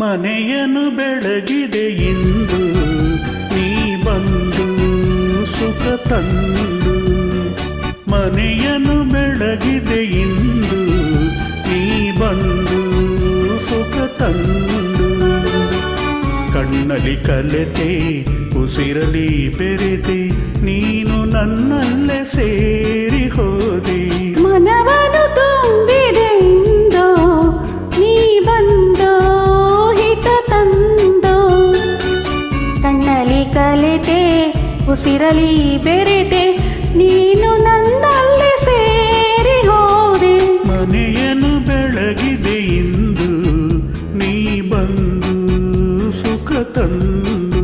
ಮನೆಯನ್ನು ಬೆಳಗಿದೆ ಇಂದು ನೀ ಬಂದು ಸುಖ ತಂದು. ಮನೆಯನ್ನು ಬೆಳಗಿದೆ ಇಂದು ನೀ ಬಂದು ಸುಖ ತಂದು. ಕಣ್ಣಲ್ಲಿ ಕಲೆತೆ ಉಸಿರಲಿ ಬೆರೆತೆ ನೀನು ನನ್ನಲ್ಲೇ ಸೇರಿ ಹೋದೆ. ಮನವನ್ನು ತುಂಬಿದೆ ಇಂದು ನೀ ಬಂದು ಹಿತ ತಂದು. ಕಣ್ಣಲ್ಲಿ ಕಲೆತೆ ಉಸಿರಲಿ ಬೆರೆತೆ ನೀನು ನನ್ನಲ್ಲೇ ಸೇರಿ ಹೋದೆ. ಮನೆಯನ್ನು ಬೆಳಗಿದೆ ಇಂದು ನೀ ಬಂದು ಸುಖ ತಂದು.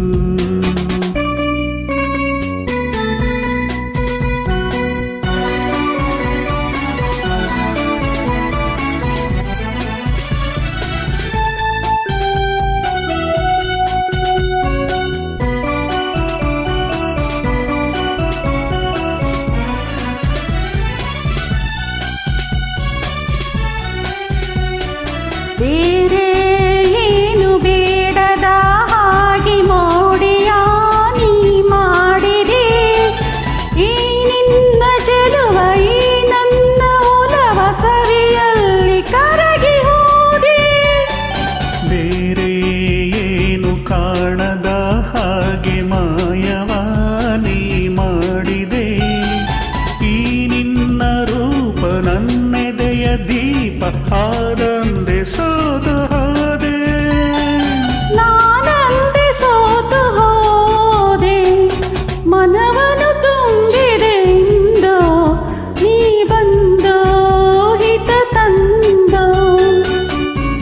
ಬೇರೆ ಏನು ಬೇಡದ ಹಾಗೆ ಮೋಡಿಯ ನೀ ಮಾಡಿದೆ. ಈ ನಿನ್ನ ಚೆಲುವ ಈ ನನ್ನ ಒಲವ ಸವಿಯಲ್ಲಿ ಕರಗಿ ಹೋದೆ. ಬೇರೆ ಏನು ಕಾಣದ ಹಾಗೆ ಮಾಯವ ನೀ ಮಾಡಿದೆ. ಈ ನಿನ್ನ ರೂಪ ನನ್ನೆದೆಯ ದೀಪ ಆದಂದೆ ಸೋದು ಹೋದೆ. ನಾನಂದೆ ಸೋತು ಹೋದೆ. ಮನವನ್ನು ತುಂಬಿದೆ ಇಂದು ನೀ ಬಂದು ಹಿತ ತಂದು.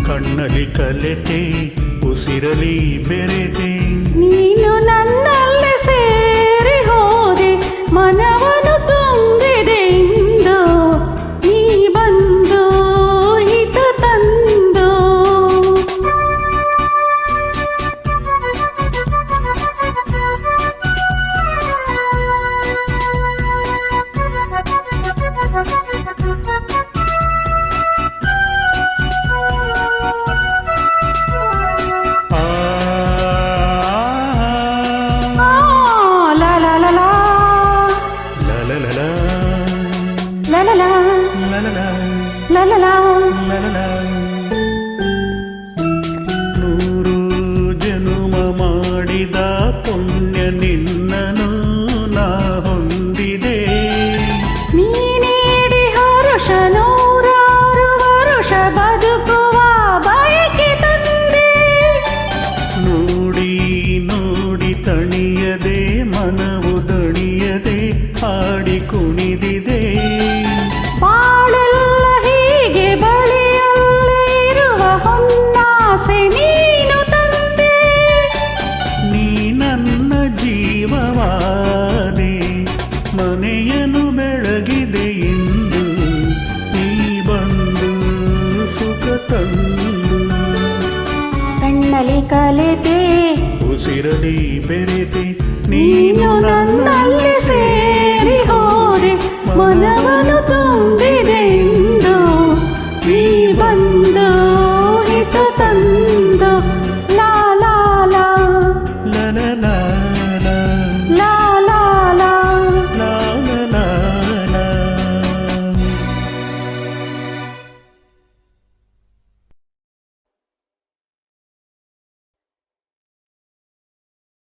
ಕಣ್ಣಲ್ಲಿ ಕಲೆತೆ ಉಸಿರಲಿ ಬೆರೆತೆ ನೀನು ನನ್ನಲ್ಲೇ ಸೇರಿ ಹೋದೆ. ಮನವನ್ನು ತುಂಬಿದೆ ಇಂದು ನೀ ಬಂದು ಹಿತ ತಂದು. ಆ ಲಾ ಲಾ ಲಾ ಲಾ ಲಲಲಲ ಲಾ ಲಾ ಲಾ ಲಲಲ ಲಾ ಲಾ ಲಾ. ಲಲಲ. ನೂರು ಜನುಮ ಮಾಡಿದ ಪುಣ್ಯ ನಿನ್ನನು ನಾ ಹೊಂದಿದೆ. ನೀನೇಡಿ ಹರುಷ ನೂರಾರು ವರುಷ ಬದುಕುವ ಬಯಕೆ ತಂದೆ. ನೋಡಿ ನೋಡಿ ತಣಿಯದೆ ಮನವು ದಣಿಯದೆ ಹಾಡಿ ಕುಣಿದಿದೆ. ಬಾಳೆಲ್ಲ ಹೀಗೆ ಬಳಿಯಲ್ಲೇ ಇರುವ ಹೊನ್ನಾಸೆ ನೀನು ತಂದೆ. ನೀ ನನ್ನ ಜೀವವಾದೆ. ಮನೆಯನ್ನು ಬೆಳಗಿದೆ ಇಂದು ನೀ ಬಂದು ಸುಖ ತಂದು. ಕಣ್ಣಲ್ಲಿ ಕಲೆತೆ ಉಸಿರಲಿ ಬೆರೆತೆ ನೀನು ನನ್ನಲ್ಲೇ ಸೇರಿ